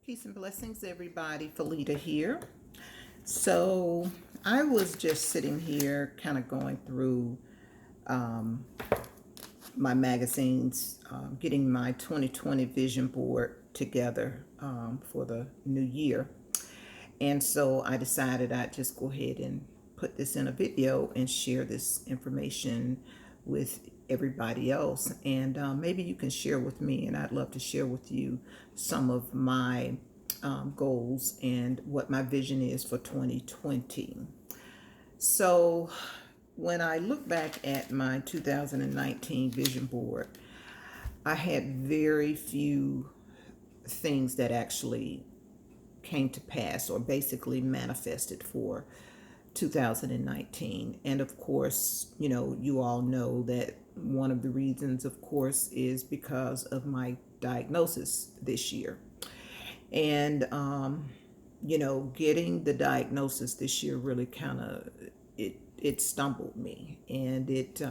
Peace and blessings, everybody. Felita here. So, I was just sitting here kind of going through um, my magazines, getting my 2020 vision board together for the new year. And so, I decided I'd just go ahead and put this in a video and share this information with everybody else. And maybe you can share with me, and I'd love to share with you some of my goals and what my vision is for 2020. So, when I look back at my 2019 vision board, I had very few things that actually came to pass or basically manifested for 2019. And of course, you all know that one of the reasons, of course, is because of my diagnosis this year. And getting the diagnosis this year really kind of it stumbled me, and it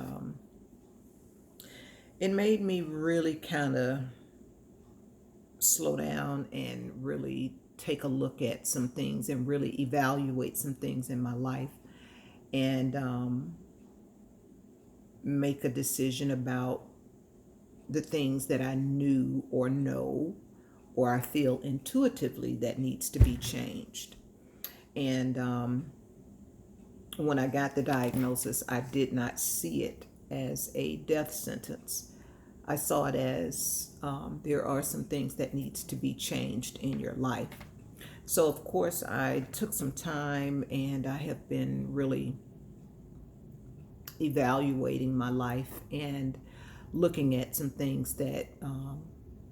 made me really kind of slow down and really take a look at some things and really evaluate some things in my life, and make a decision about the things that I knew or know or I feel intuitively that needs to be changed. And when I got the diagnosis, I did not see it as a death sentence. I saw it as there are some things that needs to be changed in your life. So of course I took some time, and I have been really evaluating my life and looking at some things that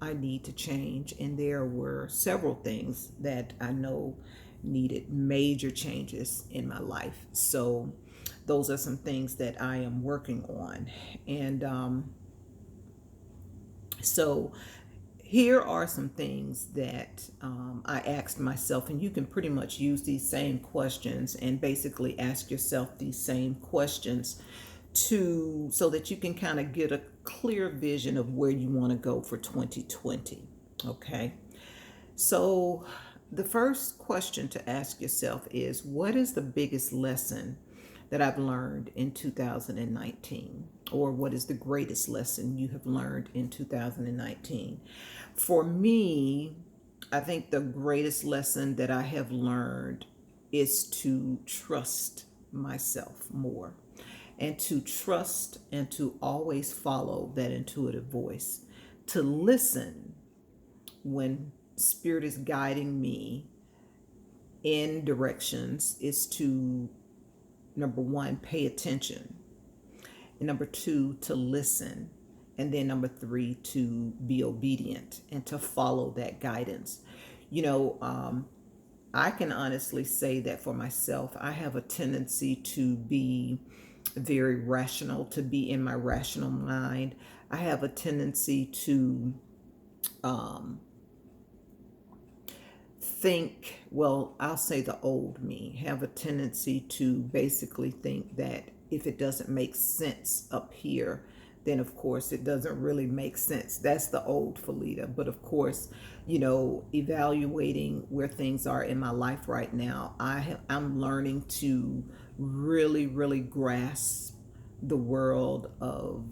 I need to change. And there were several things that I know needed major changes in my life. So those are some things that I am working on. And so here are some things that I asked myself, and you can pretty much use these same questions and basically ask yourself these same questions to so that you can kind of get a clear vision of where you want to go for 2020. Okay. So the first question to ask yourself is, what is the biggest lesson that I've learned in 2019? Or what is the greatest lesson you have learned in 2019? For me, I think the greatest lesson that I have learned is to trust myself more, and to trust and to always follow that intuitive voice, to listen when spirit is guiding me in directions, is to, number one, pay attention, and number two, to listen, and then number three, to be obedient and to follow that guidance. you know um, I can honestly say that for myself, I have a tendency to be very rational, to be in my rational mind. I have a tendency to um, think, well, I'll say the old me, have a tendency to basically think that if it doesn't make sense up here, then of course it doesn't really make sense. That's the old Felita. But of course, evaluating where things are in my life right now, I'm learning to really, really grasp the world of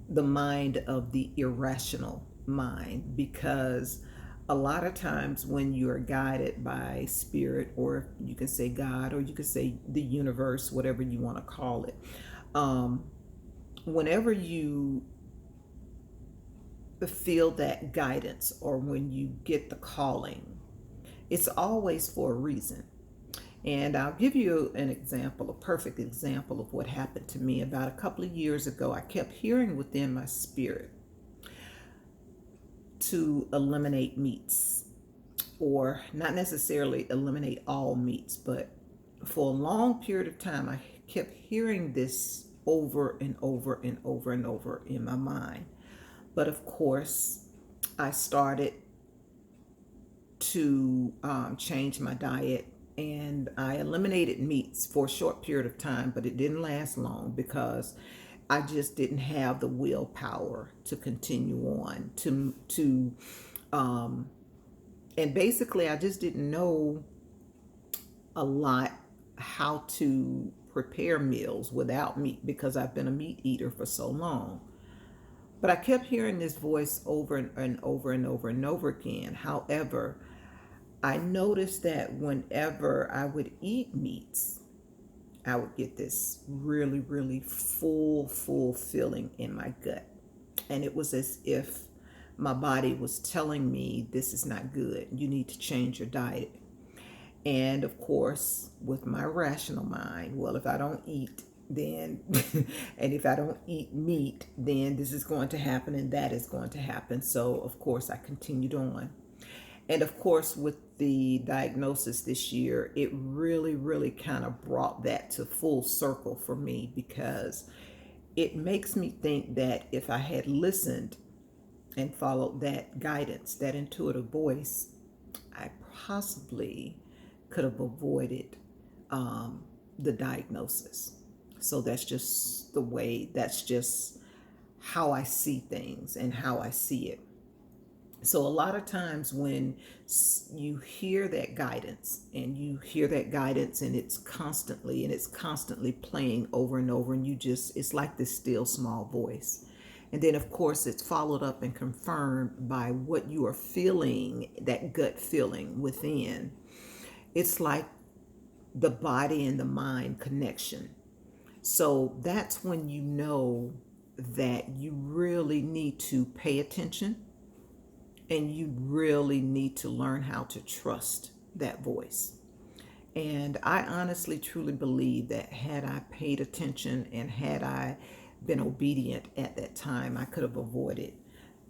the mind of the irrational mind, because a lot of times when you are guided by spirit, or you can say God, or you can say the universe, whatever you want to call it, um, whenever you feel that guidance, or when you get the calling, it's always for a reason. And I'll give you an example, a perfect example of what happened to me about a couple of years ago. I kept hearing within my spirit to eliminate meats, or not necessarily eliminate all meats, but for a long period of time, I kept hearing this over and over and over and over in my mind. But of course, I started to change my diet, and I eliminated meats for a short period of time, but it didn't last long because I just didn't have the willpower to continue on, to Um, and basically, I just didn't know a lot how to prepare meals without meat because I've been a meat eater for so long. But I kept hearing this voice over and over and over and over again. However, I noticed that whenever I would eat meats, I would get this really, really full feeling in my gut. And it was as if my body was telling me, this is not good. You need to change your diet. And of course, with my rational mind, well, if I don't eat, then, and if I don't eat meat, then this is going to happen and that is going to happen. So, of course, I continued on. And of course, with the diagnosis this year, it really, really kind of brought that to full circle for me because it makes me think that if I had listened and followed that guidance, that intuitive voice, I possibly could have avoided the diagnosis. So that's just how I see things and how I see it. So a lot of times when you hear that guidance and it's constantly playing over and over and it's like this still small voice. And then of course it's followed up and confirmed by what you are feeling, that gut feeling within. It's like the body and the mind connection. So that's when you know that you really need to pay attention and you really need to learn how to trust that voice. And I honestly, truly believe that had I paid attention and had I been obedient at that time, I could have avoided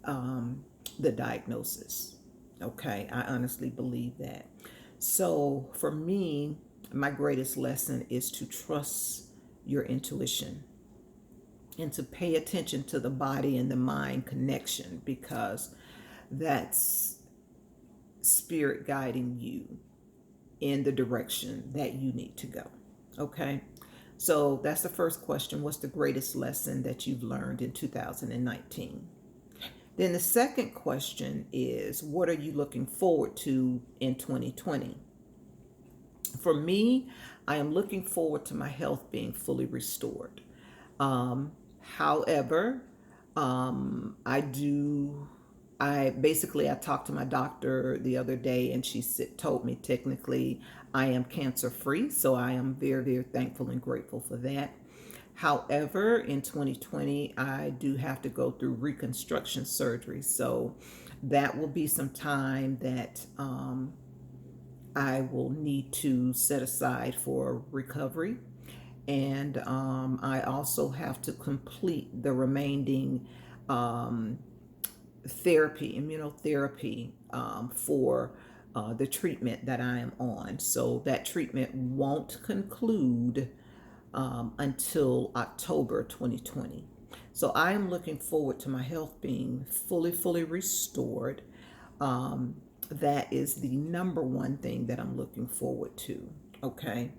the diagnosis. Okay, I honestly believe that. So for me, my greatest lesson is to trust your intuition and to pay attention to the body and the mind connection because that's spirit guiding you in the direction that you need to go. Okay. So that's the first question. What's the greatest lesson that you've learned in 2019? Then the second question is, what are you looking forward to in 2020? For me, I am looking forward to my health being fully restored. However, I talked to my doctor the other day and she told me technically I am cancer free. So I am very, very thankful and grateful for that. However, in 2020, I do have to go through reconstruction surgery. So that will be some time that I will need to set aside for recovery. And I also have to complete the remaining immunotherapy for the treatment that I am on. So that treatment won't conclude until October 2020. So I am looking forward to my health being fully restored. That is the number one thing that I'm looking forward to. Okay.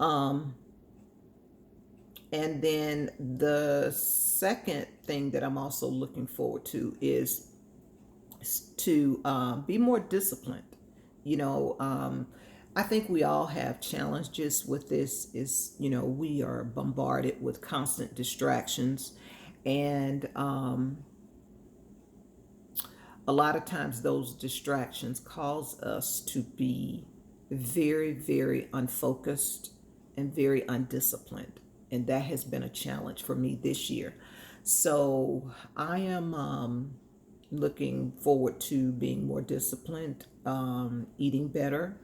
And then the second thing that I'm also looking forward to is to be more disciplined. You know, I think we all have challenges with this. We are bombarded with constant distractions, and a lot of times those distractions cause us to be very, very unfocused and very undisciplined. And that has been a challenge for me this year. So I am looking forward to being more disciplined, eating better,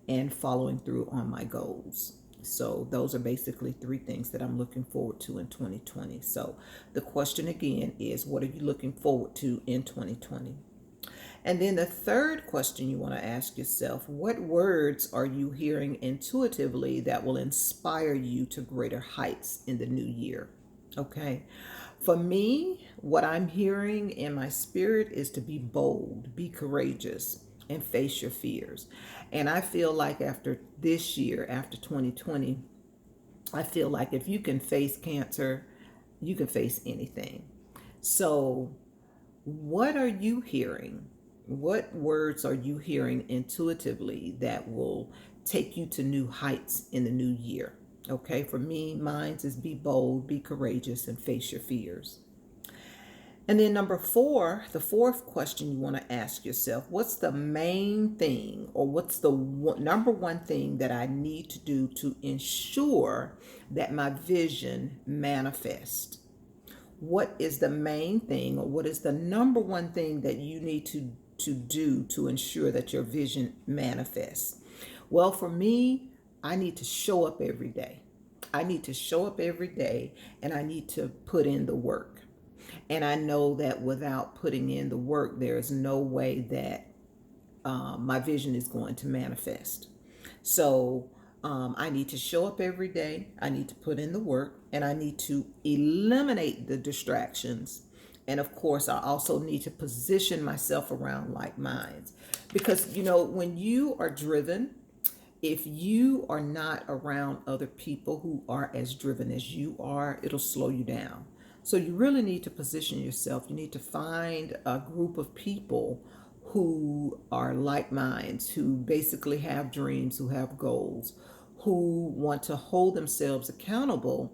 and following through on my goals. So those are basically three things that I'm looking forward to in 2020. So the question again is, what are you looking forward to in 2020? And then the third question you want to ask yourself, what words are you hearing intuitively that will inspire you to greater heights in the new year? Okay. For me, what I'm hearing in my spirit is to be bold, be courageous, and face your fears. And I feel like after this year, after 2020, I feel like if you can face cancer, you can face anything. So, what are you hearing What words are you hearing intuitively that will take you to new heights in the new year? Okay, for me, mine is be bold, be courageous, and face your fears. And then number four, the fourth question you want to ask yourself, what's the main thing, or what's the number one thing that I need to do to ensure that my vision manifests? What is the main thing, or what is the number one thing that you need to do to ensure that your vision manifests? Well, for me, I need to show up every day. I need to show up every day, and I need to put in the work. And I know that without putting in the work, there is no way that my vision is going to manifest. So I need to show up every day. I need to put in the work, and I need to eliminate the distractions. And of course, I also need to position myself around like minds. Because, when you are driven, if you are not around other people who are as driven as you are, it'll slow you down. So you really need to position yourself. You need to find a group of people who are like minds, who basically have dreams, who have goals, who want to hold themselves accountable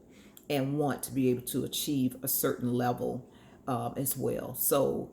and want to be able to achieve a certain level as well. So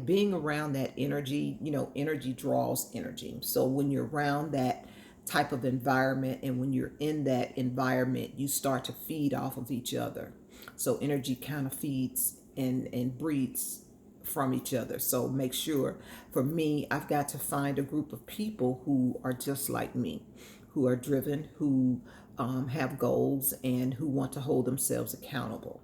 being around that energy, energy draws energy. So when you're around that type of environment, and when you're in that environment, you start to feed off of each other. So energy kind of feeds and breeds from each other. So make sure, for me, I've got to find a group of people who are just like me, who are driven, who have goals, and who want to hold themselves accountable.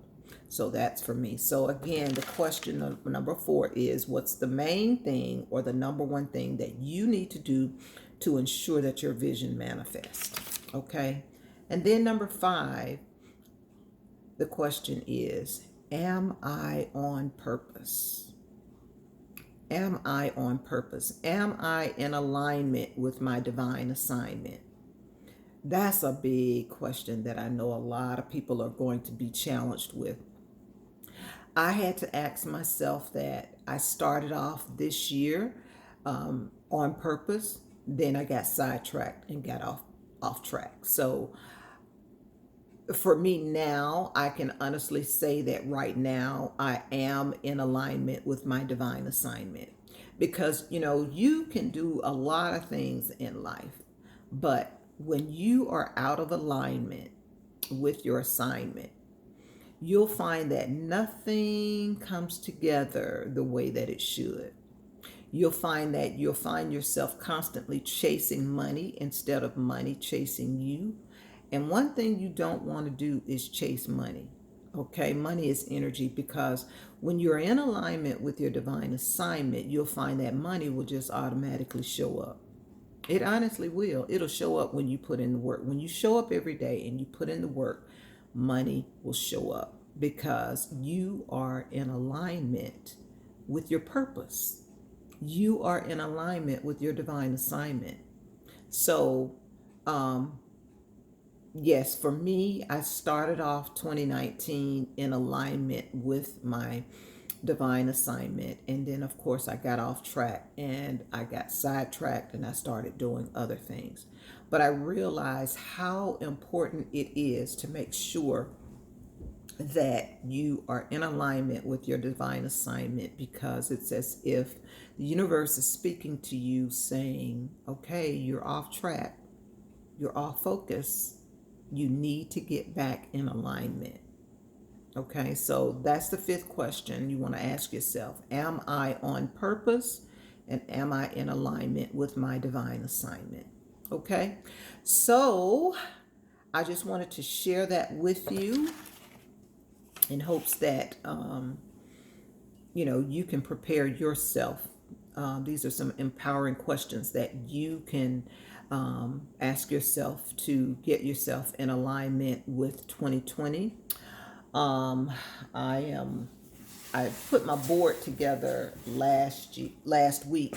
So that's for me. So again, the question number four is, what's the main thing, or the number one thing that you need to do to ensure that your vision manifests? Okay. And then number five, the question is, am I on purpose? Am I on purpose? Am I in alignment with my divine assignment? That's a big question that I know a lot of people are going to be challenged with. I had to ask myself that. I started off this year on purpose. Then I got sidetracked and got off track. So for me now, I can honestly say that right now I am in alignment with my divine assignment. Because, you can do a lot of things in life, but when you are out of alignment with your assignment, you'll find that nothing comes together the way that it should. You'll find yourself constantly chasing money instead of money chasing you. And one thing you don't want to do is chase money. Okay, money is energy, because when you're in alignment with your divine assignment, you'll find that money will just automatically show up. It honestly will. It'll show up when you put in the work. When you show up every day and you put in the work, money will show up, because you are in alignment with your purpose. You are in alignment with your divine assignment. So, yes, for me, I started off 2019 in alignment with my divine assignment. And then, of course, I got off track and I got sidetracked and I started doing other things. But I realized how important it is to make sure that you are in alignment with your divine assignment, because it's as if the universe is speaking to you saying, okay, you're off track, you're off focus, you need to get back in alignment. Okay, so that's the fifth question you want to ask yourself. Am I on purpose, and am I in alignment with my divine assignment? Okay, so I just wanted to share that with you in hopes that you can prepare yourself. These are some empowering questions that you can ask yourself to get yourself in alignment with 2020. I put my board together last week,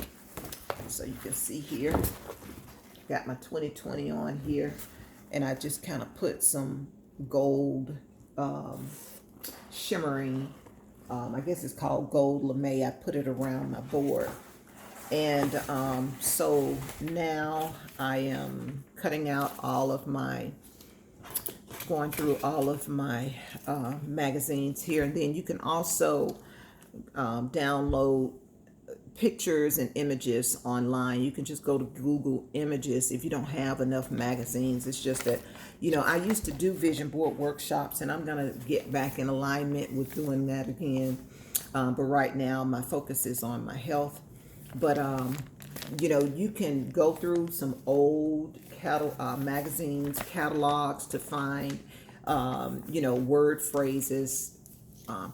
so you can see here. Got my 2020 on here, and I just kind of put some gold shimmering, I guess it's called gold lame. I put it around my board, And so now I am cutting out all of my, going through all of my magazines here. And then you can also download pictures and images online. You can just go to Google Images if you don't have enough magazines. It's just that, you know, I used to do vision board workshops, and I'm going to get back in alignment with doing that again. But right now, my focus is on my health. But, you know, you can go through some old magazines, catalogs to find, you know, word phrases,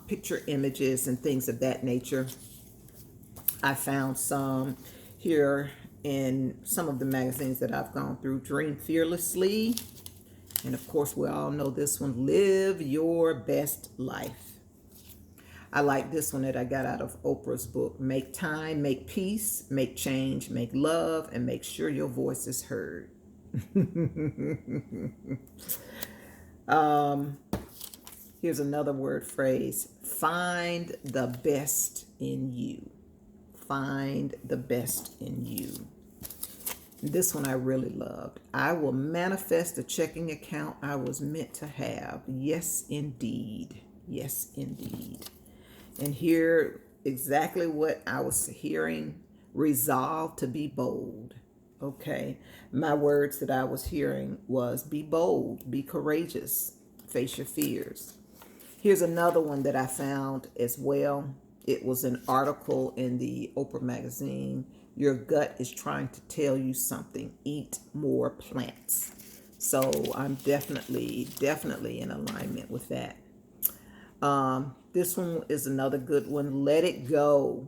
picture images, and things of that nature. I found some here in some of the magazines that I've gone through. Dream Fearlessly. And of course, we all know this one, Live Your Best Life. I like this one that I got out of Oprah's book, Make Time, Make Peace, Make Change, Make Love, and Make Sure Your Voice is Heard. Here's another word phrase, find the best in you. Find the best in you. This one I really loved. I will manifest the checking account I was meant to have. Yes, indeed. Yes, indeed. And here, exactly what I was hearing, resolve to be bold. Okay. My words that I was hearing was be bold, be courageous, face your fears. Here's another one that I found as well. It was an article in the Oprah magazine. Your gut is trying to tell you something. Eat more plants. So I'm definitely in alignment with that. This one is another good one. Let it go.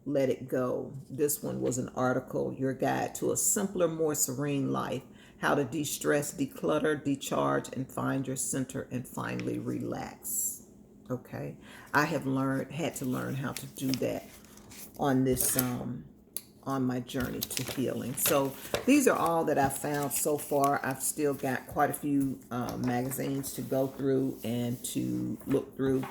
Let it go. This one was an article, Your Guide to a Simpler, More Serene Life. How to de-stress, declutter, decharge, and find your center and finally relax. Okay. I have had to learn how to do that on this, on my journey to healing. So these are all that I've found so far. I've still got quite a few magazines to go through and to look through.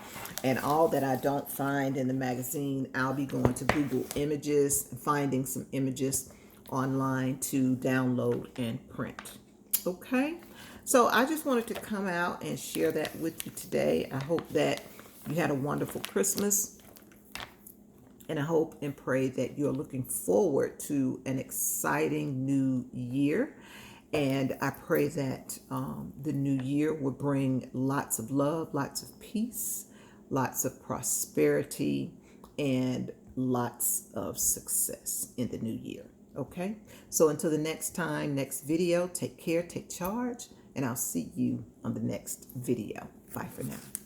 And all that I don't find in the magazine, I'll be going to Google Images, finding some images online to download and print. Okay. So I just wanted to come out and share that with you today. I hope that you had a wonderful Christmas. And I hope and pray that you're looking forward to an exciting new year. And I pray that the new year will bring lots of love, lots of peace, lots of prosperity, and lots of success in the new year. Okay? So until the next time, next video, take care, take charge, and I'll see you on the next video. Bye for now.